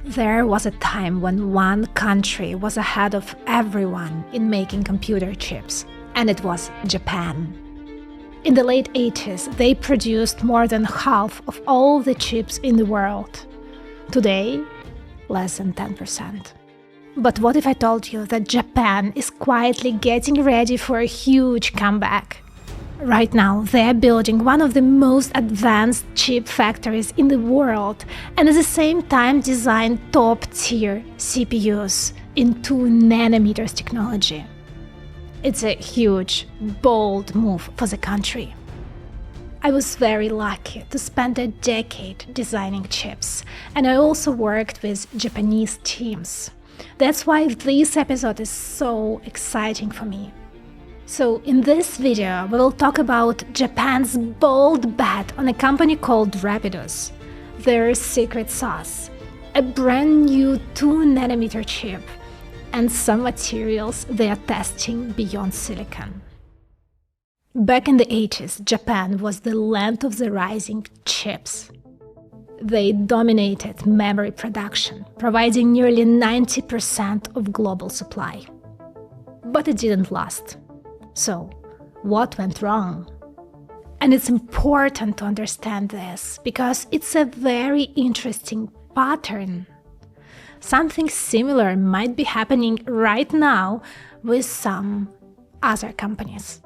There was a time when one country was ahead of everyone in making computer chips, and it was Japan. In the late 80s, they produced more than half of all the chips in the world. Today, less than 10%. But what if I told you that Japan is quietly getting ready for a huge comeback? Right now, they are building one of the most advanced chip factories in the world and at the same time design top-tier CPUs in 2nm technology. It's a huge, bold move for the country. I was very lucky to spend a decade designing chips, and I also worked with Japanese teams. That's why this episode is so exciting for me. So in this video, we will talk about Japan's bold bet on a company called Rapidus, their secret sauce, a brand new 2nm chip, and some materials they are testing beyond silicon. Back in the 80s, Japan was the land of the rising chips. They dominated memory production, providing nearly 90% of global supply. But it didn't last. So, what went wrong? And it's important to understand this because it's a very interesting pattern. Something similar might be happening right now with some other companies.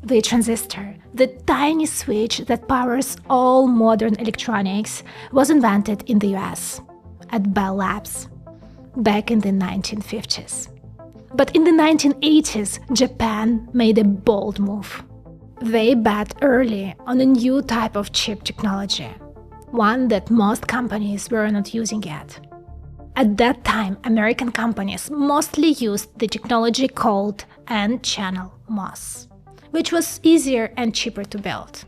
The transistor, the tiny switch that powers all modern electronics, was invented in the US at Bell Labs back in the 1950s. But in the 1980s, Japan made a bold move. They bet early on a new type of chip technology, one that most companies were not using yet. At that time, American companies mostly used the technology called N-channel MOS, which was easier and cheaper to build.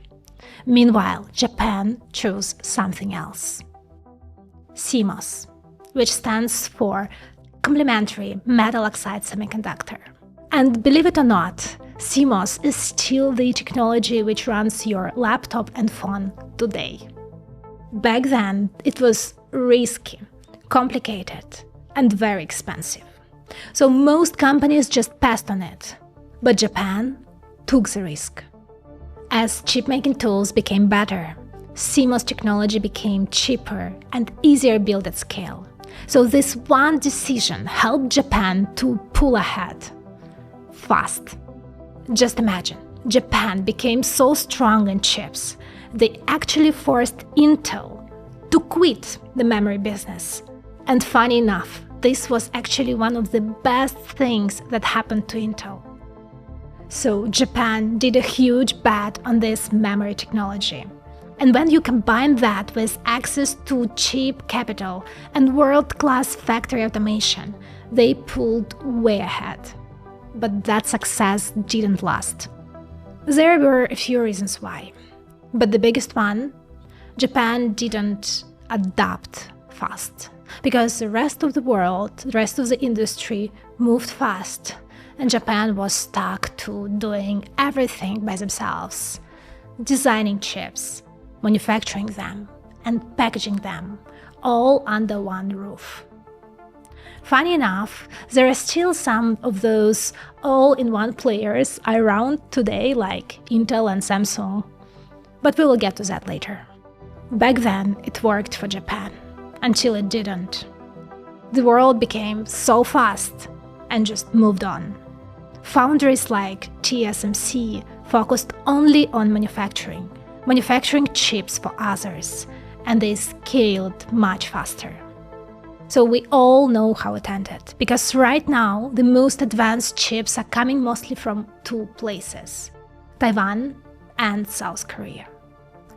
Meanwhile, Japan chose something else. CMOS, which stands for complementary metal oxide semiconductor. And believe it or not, CMOS is still the technology which runs your laptop and phone today. Back then, it was risky, complicated, and very expensive. So most companies just passed on it. But Japan took the risk. As chip-making tools became better, CMOS technology became cheaper and easier built at scale. So this one decision helped Japan to pull ahead. Fast. Just imagine, Japan became so strong in chips, they actually forced Intel to quit the memory business. And funny enough, this was actually one of the best things that happened to Intel. So Japan did a huge bet on this memory technology. And when you combine that with access to cheap capital and world-class factory automation, they pulled way ahead. But that success didn't last. There were a few reasons why. But the biggest one, Japan didn't adapt fast. Because the rest of the world, the rest of the industry moved fast, and Japan was stuck to doing everything by themselves, designing chips, manufacturing them, and packaging them, all under one roof. Funny enough, there are still some of those all-in-one players around today, like Intel and Samsung, but we will get to that later. Back then, it worked for Japan, until it didn't. The world became so fast and just moved on. Foundries like TSMC focused only on manufacturing chips for others, and they scaled much faster. So we all know how it ended, because right now the most advanced chips are coming mostly from two places, Taiwan and South Korea.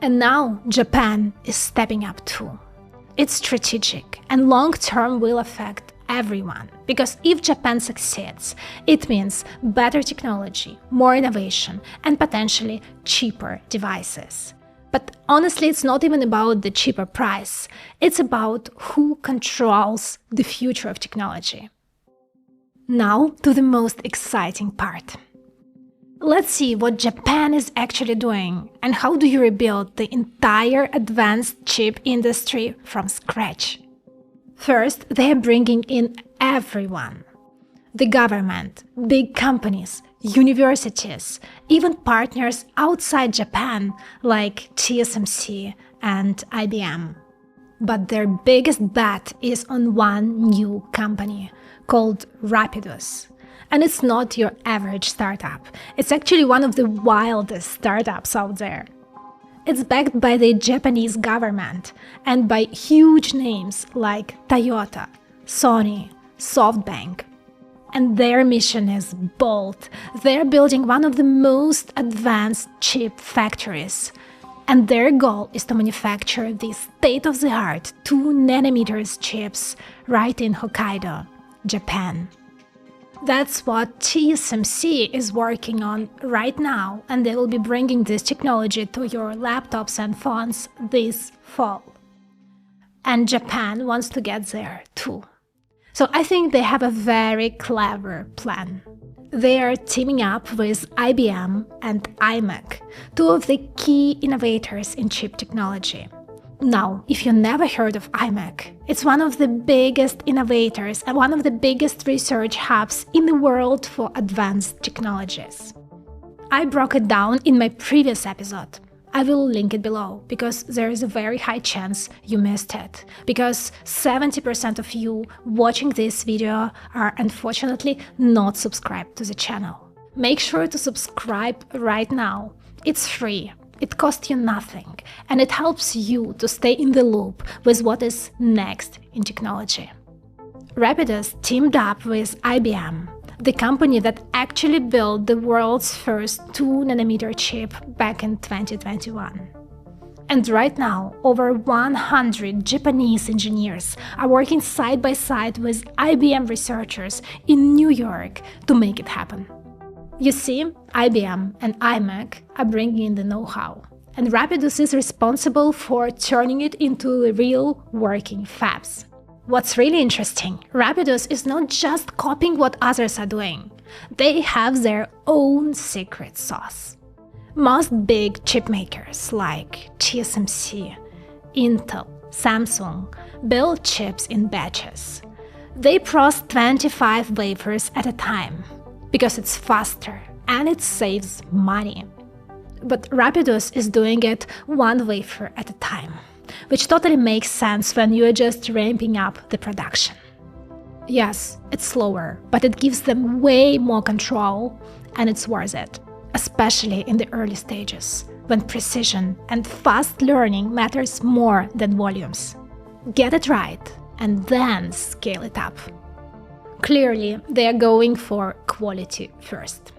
And now Japan is stepping up too. It's strategic and long-term will affect everyone, because if Japan succeeds, it means better technology, more innovation, and potentially cheaper devices. But honestly, it's not even about the cheaper price. It's about who controls the future of technology. Now to the most exciting part. Let's see what Japan is actually doing and how do you rebuild the entire advanced chip industry from scratch. First, they are bringing in everyone. The government, big companies, universities, even partners outside Japan like TSMC and IBM. But their biggest bet is on one new company called Rapidus. And it's not your average startup. It's actually one of the wildest startups out there. It's backed by the Japanese government and by huge names like Toyota, Sony, SoftBank. And their mission is bold. They're building one of the most advanced chip factories. And their goal is to manufacture these state-of-the-art 2nm chips right in Hokkaido, Japan. That's what TSMC is working on right now, and they will be bringing this technology to your laptops and phones this fall. And Japan wants to get there too. So I think they have a very clever plan. They are teaming up with IBM and IMEC, two of the key innovators in chip technology. Now, if you never heard of IMEC, it's one of the biggest innovators and one of the biggest research hubs in the world for advanced technologies. I broke it down in my previous episode. I will link it below, because there is a very high chance you missed it, because 70% of you watching this video are unfortunately not subscribed to the channel. Make sure to subscribe right now. It's free. It costs you nothing, and it helps you to stay in the loop with what is next in technology. Rapidus teamed up with IBM, the company that actually built the world's first 2nm chip back in 2021. And right now, over 100 Japanese engineers are working side by side with IBM researchers in New York to make it happen. You see, IBM and IMEC are bringing in the know-how, and Rapidus is responsible for turning it into real working fabs. What's really interesting, Rapidus is not just copying what others are doing. They have their own secret sauce. Most big chip makers like TSMC, Intel, Samsung build chips in batches. They process 25 wafers at a time, because it's faster and it saves money. But Rapidus is doing it one wafer at a time, which totally makes sense when you're just ramping up the production. Yes, it's slower, but it gives them way more control, and it's worth it, especially in the early stages, when precision and fast learning matters more than volumes. Get it right, and then scale it up. Clearly, they are going for quality first.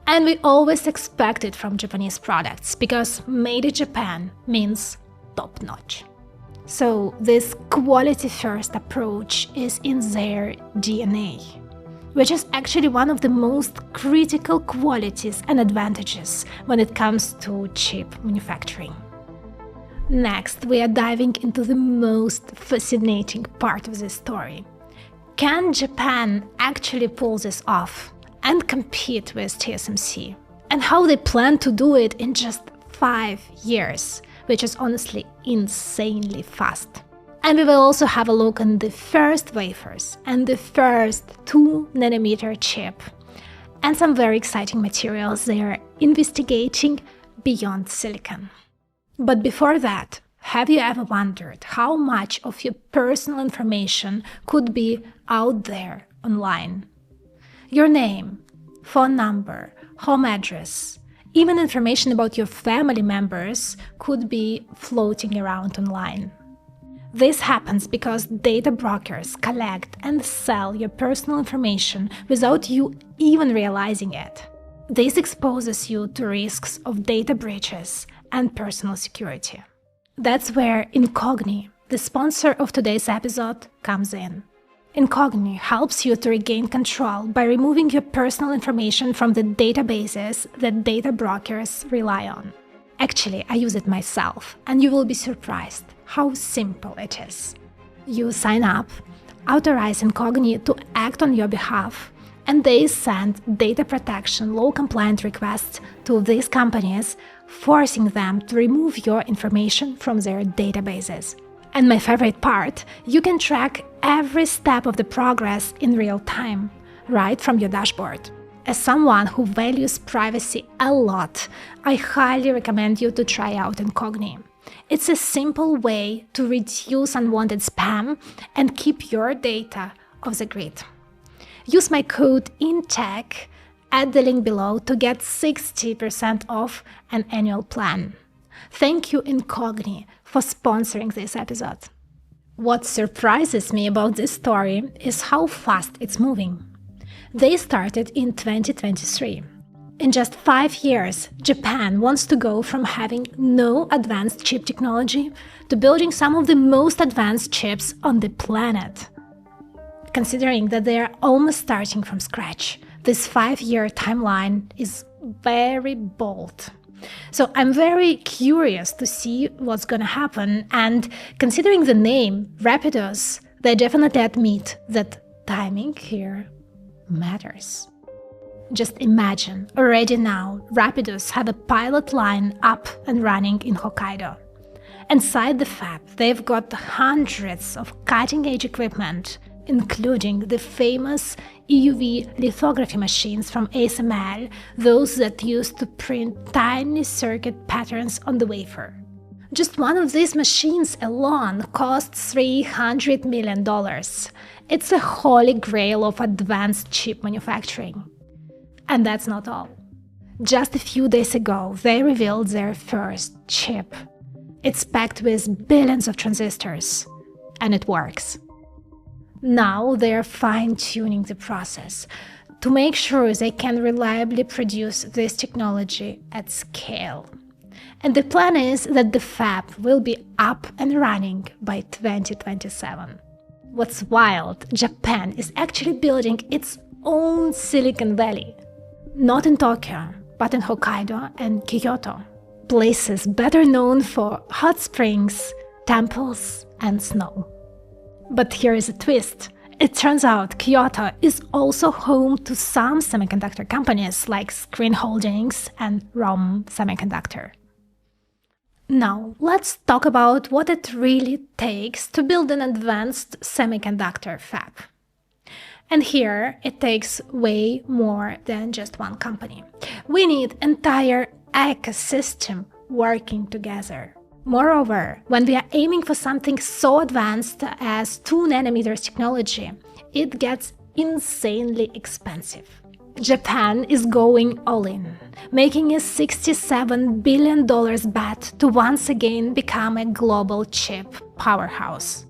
And we always expect it from Japanese products, because made in Japan means top-notch. So this quality-first approach is in their DNA, which is actually one of the most critical qualities and advantages when it comes to chip manufacturing. Next, we are diving into the most fascinating part of the story. Can Japan actually pull this off and compete with TSMC? And how they plan to do it in just 5 years, which is honestly insanely fast. And we will also have a look on the first wafers and the first 2nm chip, and some very exciting materials they are investigating beyond silicon. But before that, have you ever wondered how much of your personal information could be out there online? Your name, phone number, home address, even information about your family members could be floating around online. This happens because data brokers collect and sell your personal information without you even realizing it. This exposes you to risks of data breaches and personal security. That's where Incogni, the sponsor of today's episode, comes in. Incogni helps you to regain control by removing your personal information from the databases that data brokers rely on. Actually, I use it myself, and you will be surprised how simple it is. You sign up, authorize Incogni to act on your behalf, and they send data protection law compliant requests to these companies, forcing them to remove your information from their databases. And my favorite part, you can track every step of the progress in real time, right from your dashboard. As someone who values privacy a lot, I highly recommend you to try out Incogni. It's a simple way to reduce unwanted spam and keep your data off the grid. Use my code INTECH at the link below to get 60% off an annual plan. Thank you, Incogni, for sponsoring this episode. What surprises me about this story is how fast it's moving. They started in 2023. In just 5 years, Japan wants to go from having no advanced chip technology to building some of the most advanced chips on the planet. Considering that they are almost starting from scratch, this 5-year timeline is very bold. So I'm very curious to see what's going to happen, and considering the name, Rapidos, they definitely admit that timing here matters. Just imagine, already now, Rapidos have a pilot line up and running in Hokkaido. Inside the fab, they've got hundreds of cutting-edge equipment, including the famous EUV lithography machines from ASML, those that used to print tiny circuit patterns on the wafer. Just one of these machines alone costs $300 million. It's a holy grail of advanced chip manufacturing. And that's not all. Just a few days ago, they revealed their first chip. It's packed with billions of transistors, and it works. Now they're fine-tuning the process to make sure they can reliably produce this technology at scale. And the plan is that the fab will be up and running by 2027. What's wild, Japan is actually building its own Silicon Valley. Not in Tokyo, but in Hokkaido and Kyoto, places better known for hot springs, temples, and snow. But here is a twist. It turns out Kyoto is also home to some semiconductor companies like Screen Holdings and ROM Semiconductor. Now, let's talk about what it really takes to build an advanced semiconductor fab. And here, it takes way more than just one company. We need an entire ecosystem working together. Moreover, when we are aiming for something so advanced as 2 nanometers technology, it gets insanely expensive. Japan is going all in, making a $67 billion bet to once again become a global chip powerhouse.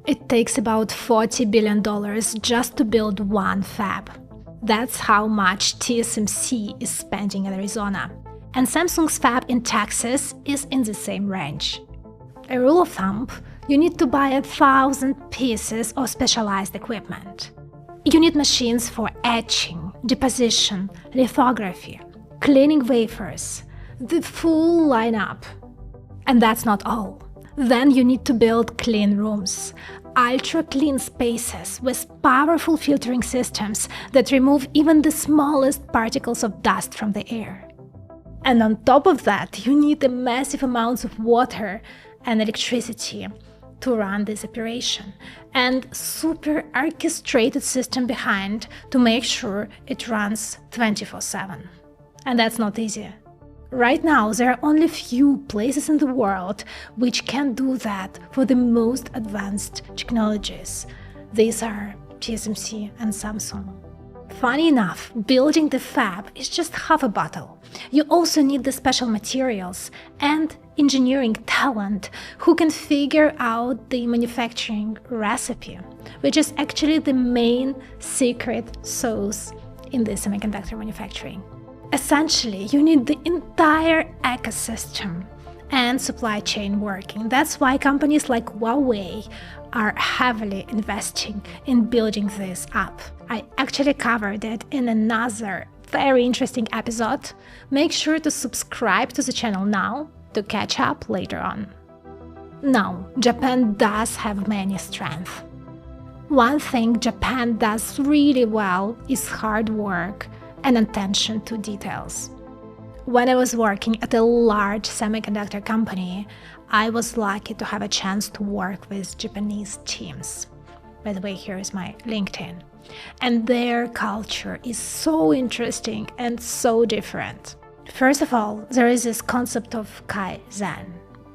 It takes about $40 billion just to build one fab. That's how much TSMC is spending in Arizona. And Samsung's fab in Texas is in the same range. A rule of thumb, you need to buy 1,000 pieces of specialized equipment. You need machines for etching, deposition, lithography, cleaning wafers, the full lineup. And that's not all. Then you need to build clean rooms, ultra-clean spaces with powerful filtering systems that remove even the smallest particles of dust from the air. And on top of that, you need the massive amounts of water and electricity to run this operation, and super orchestrated system behind to make sure it runs 24/7. And that's not easy. Right now, there are only few places in the world which can do that for the most advanced technologies. These are TSMC and Samsung. Funny enough, building the fab is just half a battle. You also need the special materials and engineering talent who can figure out the manufacturing recipe, which is actually the main secret sauce in the semiconductor manufacturing. Essentially, you need the entire ecosystem and supply chain working. That's why companies like Huawei are heavily investing in building this up. I actually covered it in another very interesting episode. Make sure to subscribe to the channel now to catch up later on. Now, Japan does have many strengths. One thing Japan does really well is hard work and attention to details. When I was working at a large semiconductor company, I was lucky to have a chance to work with Japanese teams. By the way, here is my LinkedIn. And their culture is so interesting and so different. First of all, there is this concept of Kaizen,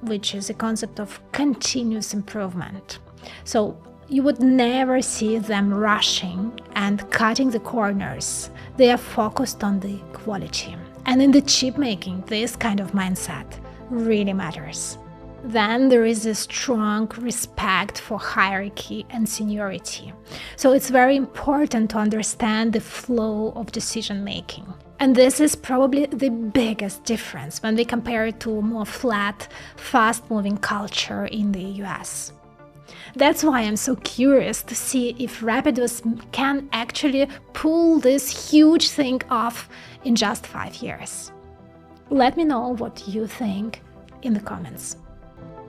which is a concept of continuous improvement. So you would never see them rushing and cutting the corners. They are focused on the quality. And in the chip making, this kind of mindset really matters. Then there is a strong respect for hierarchy and seniority. So it's very important to understand the flow of decision making. And this is probably the biggest difference when we compare it to a more flat, fast-moving culture in the US. That's why I'm so curious to see if Rapidus can actually pull this huge thing off in just 5 years. Let me know what you think in the comments.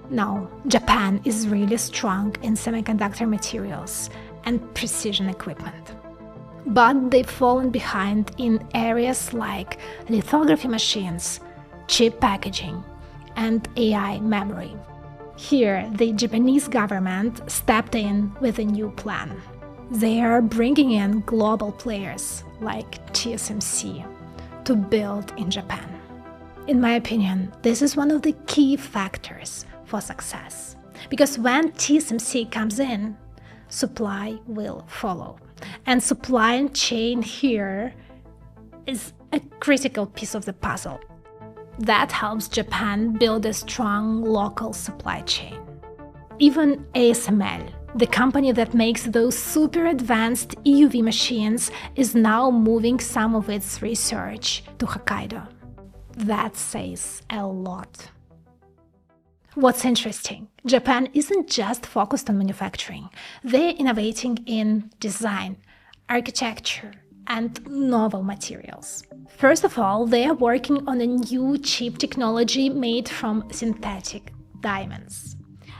Now, Japan is really strong in semiconductor materials and precision equipment. But they've fallen behind in areas like lithography machines, chip packaging, and AI memory. Here, the Japanese government stepped in with a new plan. They are bringing in global players like TSMC to build in Japan. In my opinion, this is one of the key factors for success. Because when TSMC comes in, supply will follow. And supply chain here is a critical piece of the puzzle. That helps Japan build a strong local supply chain. Even ASML, the company that makes those super advanced EUV machines, is now moving some of its research to Hokkaido. That says a lot. What's interesting, Japan isn't just focused on manufacturing. They're innovating in design, architecture, and novel materials. First of all, they are working on a new chip technology made from synthetic diamonds.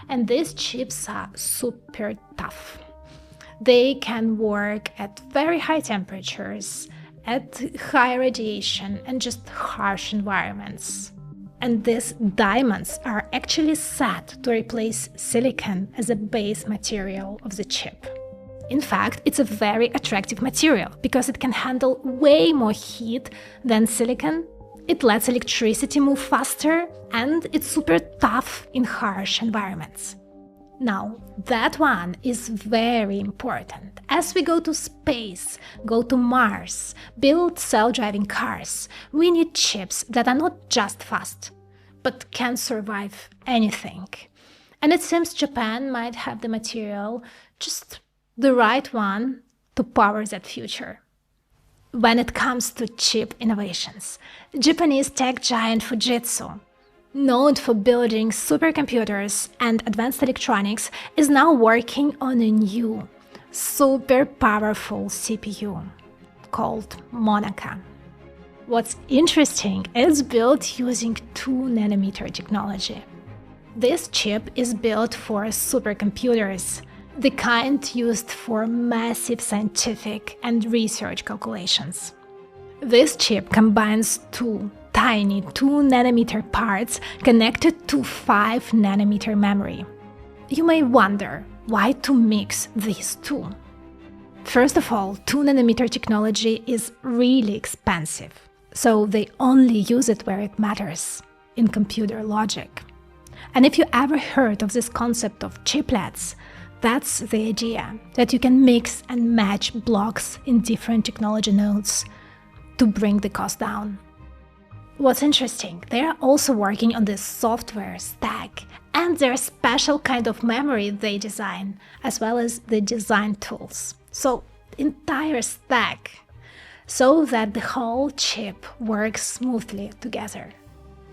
And these chips are super tough. They can work at very high temperatures, at high radiation, and just harsh environments. And these diamonds are actually set to replace silicon as a base material of the chip. In fact, it's a very attractive material because it can handle way more heat than silicon, it lets electricity move faster, and it's super tough in harsh environments. Now, that one is very important. As we go to space, go to Mars, build self-driving cars, we need chips that are not just fast, but can survive anything. And it seems Japan might have the material, just the right one, to power that future. When it comes to chip innovations, Japanese tech giant Fujitsu, known for building supercomputers and advanced electronics, is now working on a new, super powerful CPU called Monaka. What's interesting, it's built using 2nm technology. This chip is built for supercomputers, the kind used for massive scientific and research calculations. This chip combines two tiny 2nm parts connected to 5nm memory. You may wonder, why to mix these two? First of all, 2nm technology is really expensive, so they only use it where it matters, in computer logic. And if you ever heard of this concept of chiplets, that's the idea, that you can mix and match blocks in different technology nodes to bring the cost down. What's interesting, they are also working on this software stack and their special kind of memory they design, as well as the design tools. So, entire stack, so that the whole chip works smoothly together.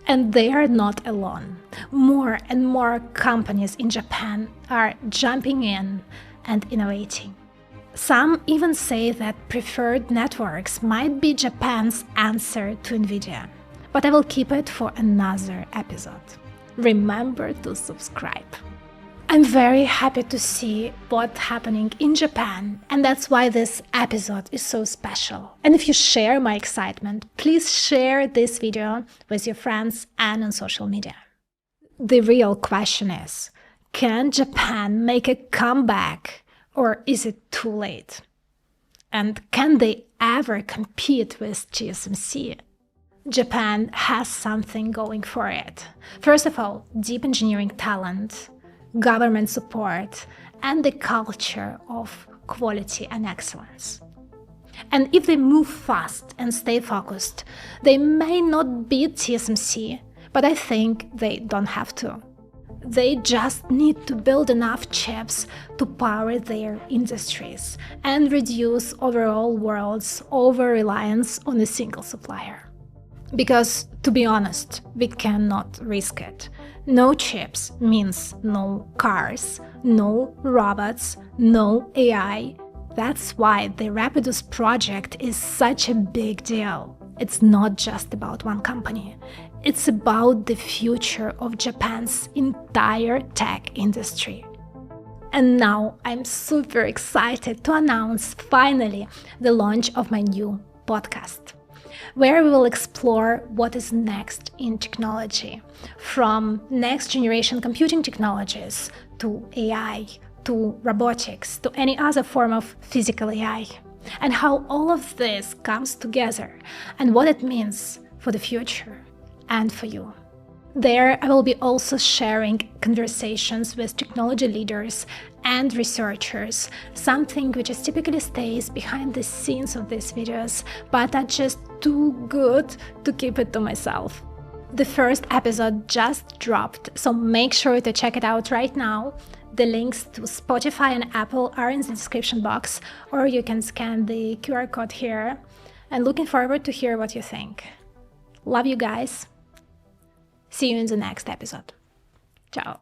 And they are not alone. More and more companies in Japan are jumping in and innovating. Some even say that preferred networks might be Japan's answer to NVIDIA. But I will keep it for another episode. Remember to subscribe. I'm very happy to see what's happening in Japan, and that's why this episode is so special. And if you share my excitement, please share this video with your friends and on social media. The real question is, can Japan make a comeback, or is it too late? And can they ever compete with TSMC? Japan has something going for it. First of all, deep engineering talent, government support, and the culture of quality and excellence. And if they move fast and stay focused, they may not beat TSMC, but I think they don't have to. They just need to build enough chips to power their industries and reduce overall world's over-reliance on a single supplier. Because, to be honest, we cannot risk it. No chips means no cars, no robots, no AI. That's why the Rapidus project is such a big deal. It's not just about one company. It's about the future of Japan's entire tech industry. And now I'm super excited to announce finally the launch of my new podcast, where we will explore what is next in technology, from next-generation computing technologies to AI, to robotics, to any other form of physical AI, and how all of this comes together and what it means for the future and for you. There, I will be also sharing conversations with technology leaders and researchers, something which is typically stays behind the scenes of these videos, but are just too good to keep it to myself. The first episode just dropped, so make sure to check it out right now. The links to Spotify and Apple are in the description box, or you can scan the QR code here. And looking forward to hear what you think. Love you guys. See you in the next episode. Ciao.